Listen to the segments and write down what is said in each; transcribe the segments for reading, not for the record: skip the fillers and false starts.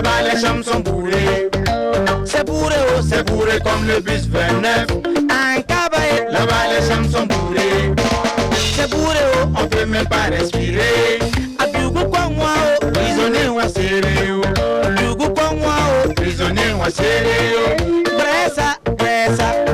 là-bas les chambres sont bourrées. C'est bourré comme le bus 29. En cabaret, là-bas les chambres sont bourrées. C'est bourré, on peut même pas respirer. A Dougou quoi moi, prisonnier ou à sérieux. Dougou quoi moi, prisonnier ou à sérieux. Bressa,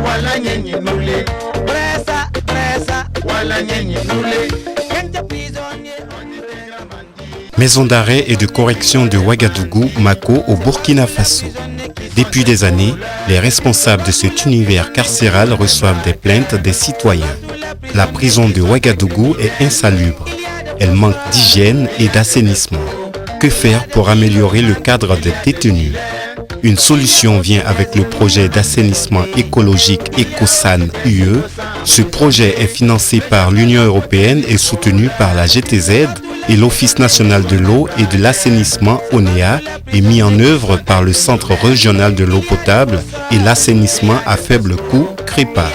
voilà nyenye noulé. Bressa, voilà nyenye noulé. Quand t'es prisonnier, on est déjà bandit. Maison d'arrêt et de correction de Ouagadougou, Mako, au Burkina Faso. Depuis des années, les responsables de cet univers carcéral reçoivent des plaintes des citoyens. La prison de Ouagadougou est insalubre. Elle manque d'hygiène et d'assainissement. Que faire pour améliorer le cadre des détenus? Une solution vient avec le projet d'assainissement écologique EcoSan UE. Ce projet est financé par l'Union européenne et soutenu par la GTZ et l'Office national de l'eau et de l'assainissement ONEA et mis en œuvre par le Centre régional de l'eau potable et l'assainissement à faible coût CREPA.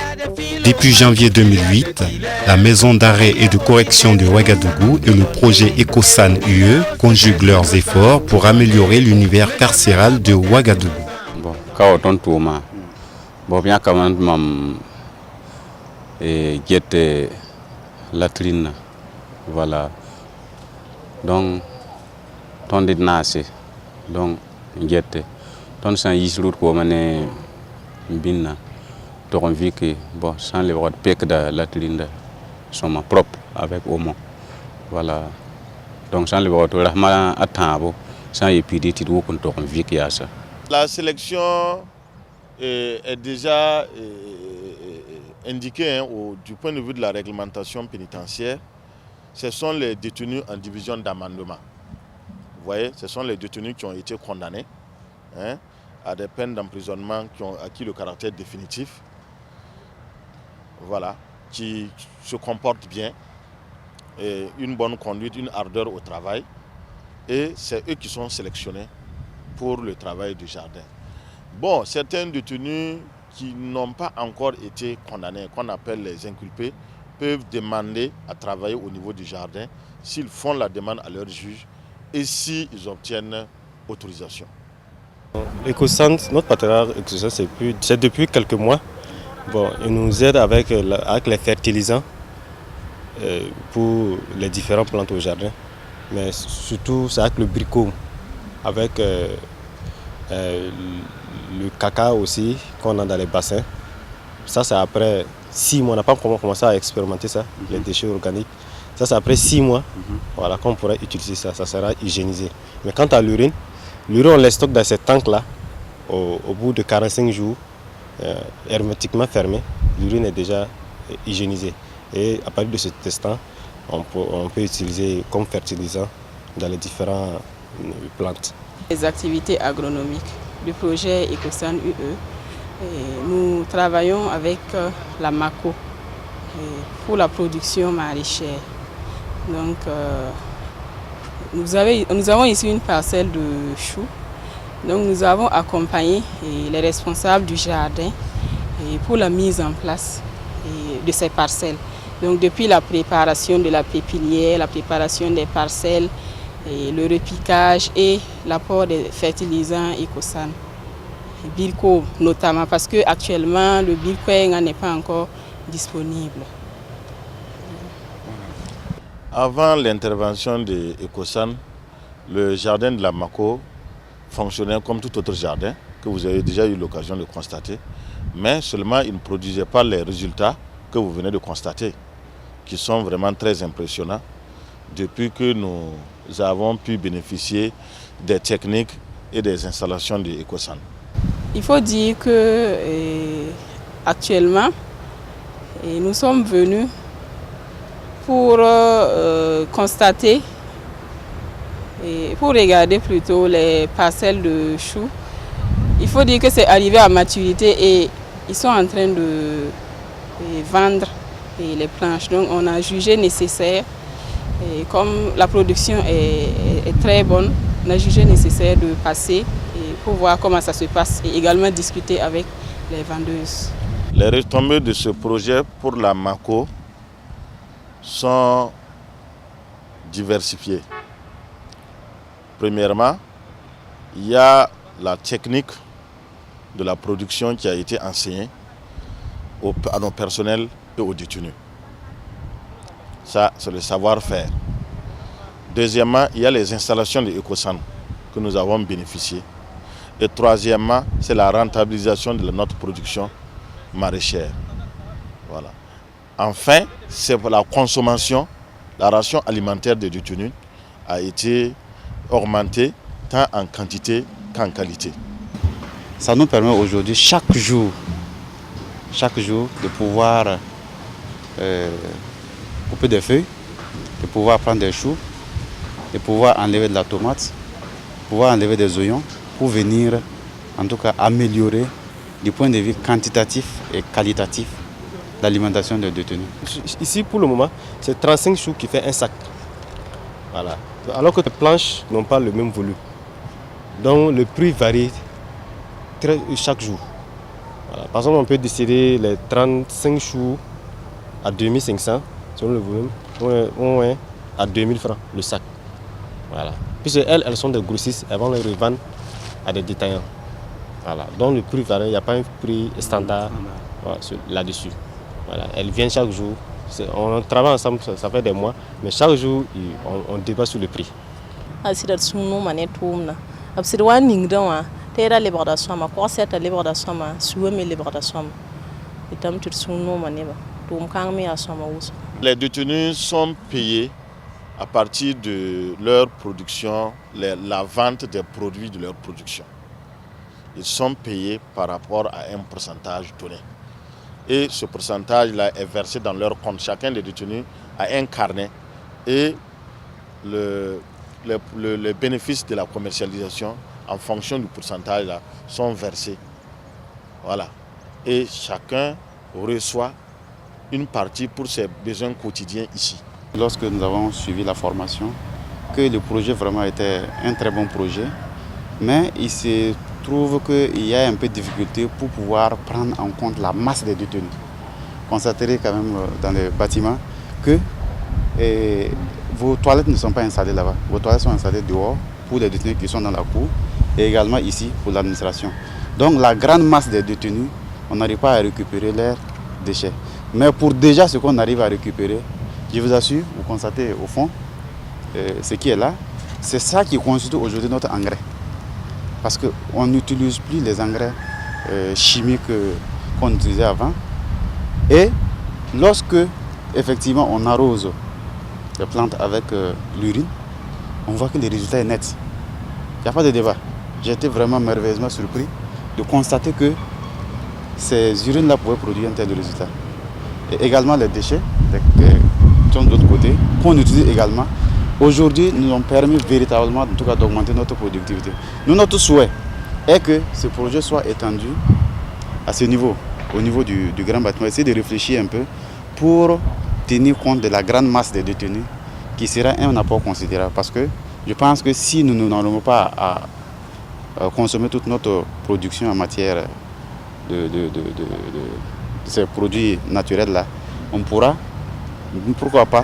Depuis janvier 2008, la maison d'arrêt et de correction de Ouagadougou et le projet EcoSan UE conjuguent leurs efforts pour améliorer l'univers carcéral de Ouagadougou. Bon, quand on tourne, bien quand même, et guette latrine, voilà. Donc, ton dit nasi, donc guette, ton sans yislout pour mener bina. Donc on vit que bon, sans les voir de la latrine sont propres avec Omo. Voilà. Donc sans les voir de la à table, sans épider, tu dois qu'on vit qu'il y a ça. La sélection est déjà indiquée du point de vue de la réglementation pénitentiaire. Ce sont les détenus en division d'amendement. Vous voyez, ce sont les détenus qui ont été condamnés à des peines d'emprisonnement qui ont acquis le caractère définitif. Voilà, qui se comportent bien, et une bonne conduite, une ardeur au travail. Et c'est eux qui sont sélectionnés pour le travail du jardin. Bon, certains détenus qui n'ont pas encore été condamnés, qu'on appelle les inculpés, peuvent demander à travailler au niveau du jardin s'ils font la demande à leur juge et s'ils obtiennent autorisation. EcoSan, notre partenaire EcoSan, c'est depuis quelques mois. Bon, il nous aide avec les fertilisants pour les différentes plantes au jardin. Mais surtout, c'est avec le bricot, avec le caca aussi qu'on a dans les bassins. Ça, c'est après 6 mois. On n'a pas commencé à expérimenter ça, les déchets organiques. Ça, c'est après 6 mois voilà, qu'on pourrait utiliser ça. Ça sera hygiénisé. Mais quant à l'urine, on les stocke dans ces tanks-là. Au bout de 45 jours, hermétiquement fermé, l'urine est déjà hygiénisée. Et à partir de ce testant, on peut utiliser comme fertilisant dans les différentes plantes. Les activités agronomiques du projet EcoSan UE, nous travaillons avec la Mako pour la production maraîchère. Donc, nous avons ici une parcelle de choux. Donc nous avons accompagné les responsables du jardin pour la mise en place de ces parcelles. Donc depuis la préparation de la pépinière, la préparation des parcelles, le repiquage et l'apport des fertilisants EcoSan. Bilco notamment parce qu'actuellement le Bilco n'est pas encore disponible. Avant l'intervention de EcoSan, le jardin de la Mako fonctionnait comme tout autre jardin que vous avez déjà eu l'occasion de constater, mais seulement il ne produisait pas les résultats que vous venez de constater, qui sont vraiment très impressionnants depuis que nous avons pu bénéficier des techniques et des installations de EcoSan. Il faut dire que actuellement, nous sommes venus pour constater et pour regarder plutôt les parcelles de choux. Il faut dire que c'est arrivé à maturité et ils sont en train de vendre les planches. Donc on a jugé nécessaire, et comme la production est très bonne, on a jugé nécessaire de passer pour voir comment ça se passe et également discuter avec les vendeuses. Les retombées de ce projet pour la Mako sont diversifiées. Premièrement, il y a la technique de la production qui a été enseignée à nos personnels et aux détenus. Ça, c'est le savoir-faire. Deuxièmement, il y a les installations de Ecosan que nous avons bénéficié. Et troisièmement, c'est la rentabilisation de notre production maraîchère. Voilà. Enfin, c'est pour la consommation, la ration alimentaire des détenus a été augmentée tant en quantité qu'en qualité. Ça nous permet aujourd'hui, chaque jour, de pouvoir couper des feuilles, de pouvoir prendre des choux, de pouvoir enlever de la tomate, de pouvoir enlever des oignons pour venir, en tout cas, améliorer du point de vue quantitatif et qualitatif l'alimentation des détenus. Ici, pour le moment, c'est 35 choux qui fait un sac. Voilà. Alors que les planches n'ont pas le même volume. Donc le prix varie chaque jour. Voilà. Par exemple, on peut décider les 35 choux à 2500 selon le volume, ou à 2000 francs le sac. Voilà. Puisque elles sont des grossistes, elles vont les revendre à des détaillants. Voilà. Donc le prix varie, il n'y a pas un prix standard là-dessus. Voilà. Elles viennent chaque jour. On travaille ensemble, ça fait des mois, mais chaque jour, on débat sur le prix. Les détenus sont payés à partir de leur production, la vente des produits de leur production. Ils sont payés par rapport à un pourcentage donné. Et ce pourcentage-là est versé dans leur compte. Chacun des détenus a un carnet et les bénéfices de la commercialisation en fonction du pourcentage là, sont versés. Voilà. Et chacun reçoit une partie pour ses besoins quotidiens ici. Lorsque nous avons suivi la formation, que le projet vraiment était un très bon projet, mais il se trouve qu'il y a un peu de difficulté pour pouvoir prendre en compte la masse des détenus. Vous constaterez quand même dans les bâtiments que vos toilettes ne sont pas installées là-bas. Vos toilettes sont installées dehors pour les détenus qui sont dans la cour et également ici pour l'administration. Donc la grande masse des détenus, on n'arrive pas à récupérer leurs déchets. Mais pour déjà ce qu'on arrive à récupérer, je vous assure, vous constatez au fond, ce qui est là, c'est ça qui constitue aujourd'hui notre engrais. Parce qu'on n'utilise plus les engrais chimiques qu'on utilisait avant. Et lorsque, effectivement, on arrose les plantes avec l'urine, on voit que le résultat est net. Il n'y a pas de débat. J'ai été vraiment merveilleusement surpris de constater que ces urines-là pouvaient produire un tel résultat. Et également les déchets qui sont de l'autre côté, qu'on utilise également, aujourd'hui nous ont permis véritablement en tout cas d'augmenter notre productivité. Nous, notre souhait est que ce projet soit étendu à ce niveau, au niveau du grand bâtiment. Essayer de réfléchir un peu pour tenir compte de la grande masse des détenus qui sera un apport considérable. Parce que je pense que si nous n'arrivons pas à consommer toute notre production en matière de ces produits naturels-là, on pourra, pourquoi pas,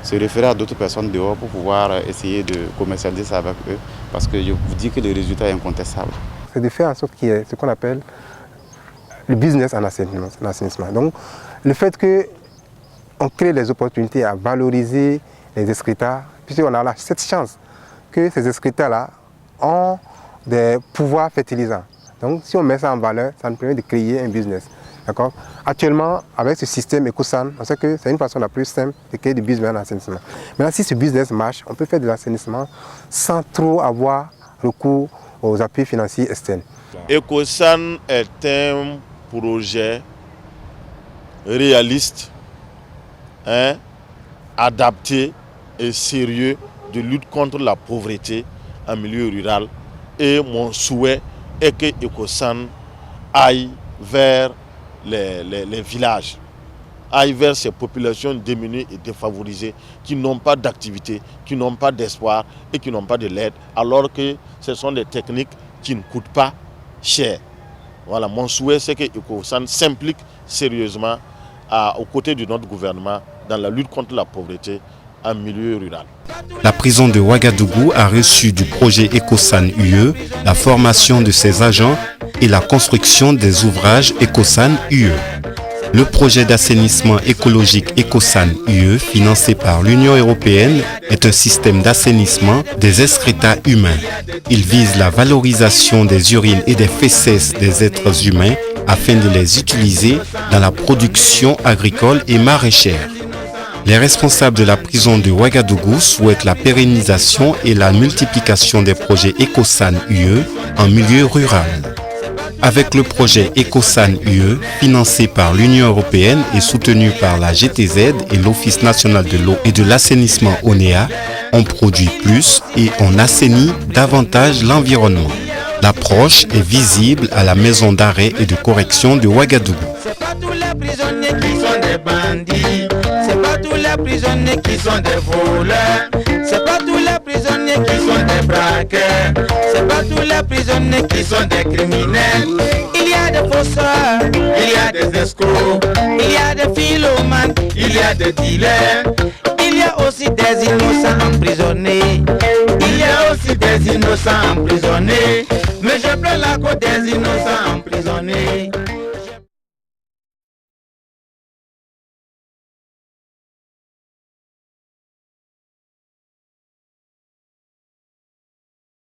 se référer à d'autres personnes dehors pour pouvoir essayer de commercialiser ça avec eux, parce que je vous dis que le résultat est incontestable. C'est de faire en sorte qu'il y ait ce qu'on appelle le business en assainissement. Donc, le fait qu'on crée des opportunités à valoriser les excrétas, puisqu'on a cette chance que ces excrétas-là ont des pouvoirs fertilisants. Donc, si on met ça en valeur, ça nous permet de créer un business. Actuellement, avec ce système Ecosan, on sait que c'est une façon la plus simple de créer du business en assainissement. Maintenant, si ce business marche, on peut faire de l'assainissement sans trop avoir recours aux appuis financiers externes. Ecosan est un projet réaliste, adapté et sérieux de lutte contre la pauvreté en milieu rural. Et mon souhait est que Ecosan aille vers les villages, aille vers ces populations démunies et défavorisées qui n'ont pas d'activité, qui n'ont pas d'espoir et qui n'ont pas de l'aide, alors que ce sont des techniques qui ne coûtent pas cher. Voilà, mon souhait, c'est que Ecosan s'implique sérieusement aux côtés de notre gouvernement dans la lutte contre la pauvreté en milieu rural. La prison de Ouagadougou a reçu du projet Ecosan UE la formation de ses agents et la construction des ouvrages Ecosan UE. Le projet d'assainissement écologique Ecosan UE, financé par l'Union européenne, est un système d'assainissement des excréta humains. Il vise la valorisation des urines et des fécès des êtres humains afin de les utiliser dans la production agricole et maraîchère. Les responsables de la prison de Ouagadougou souhaitent la pérennisation et la multiplication des projets Ecosan UE en milieu rural. Avec le projet Ecosan UE, financé par l'Union européenne et soutenu par la GTZ et l'Office national de l'eau et de l'assainissement ONEA, on produit plus et on assainit davantage l'environnement. L'approche est visible à la maison d'arrêt et de correction de Ouagadougou. C'est pas tous les prisonniers qui sont des bandits, c'est pas tous les prisonniers qui sont des voleurs, c'est pas tous les prisonniers qui sont des braqueurs, c'est pas tous les prisonniers qui sont des criminels. Il y a des faussaires, il y a des escrocs, il y a des philomanes, il y a des dealers, il y a aussi des innocents emprisonnés, il y a aussi des innocents emprisonnés, mais je prends la cause des innocents emprisonnés.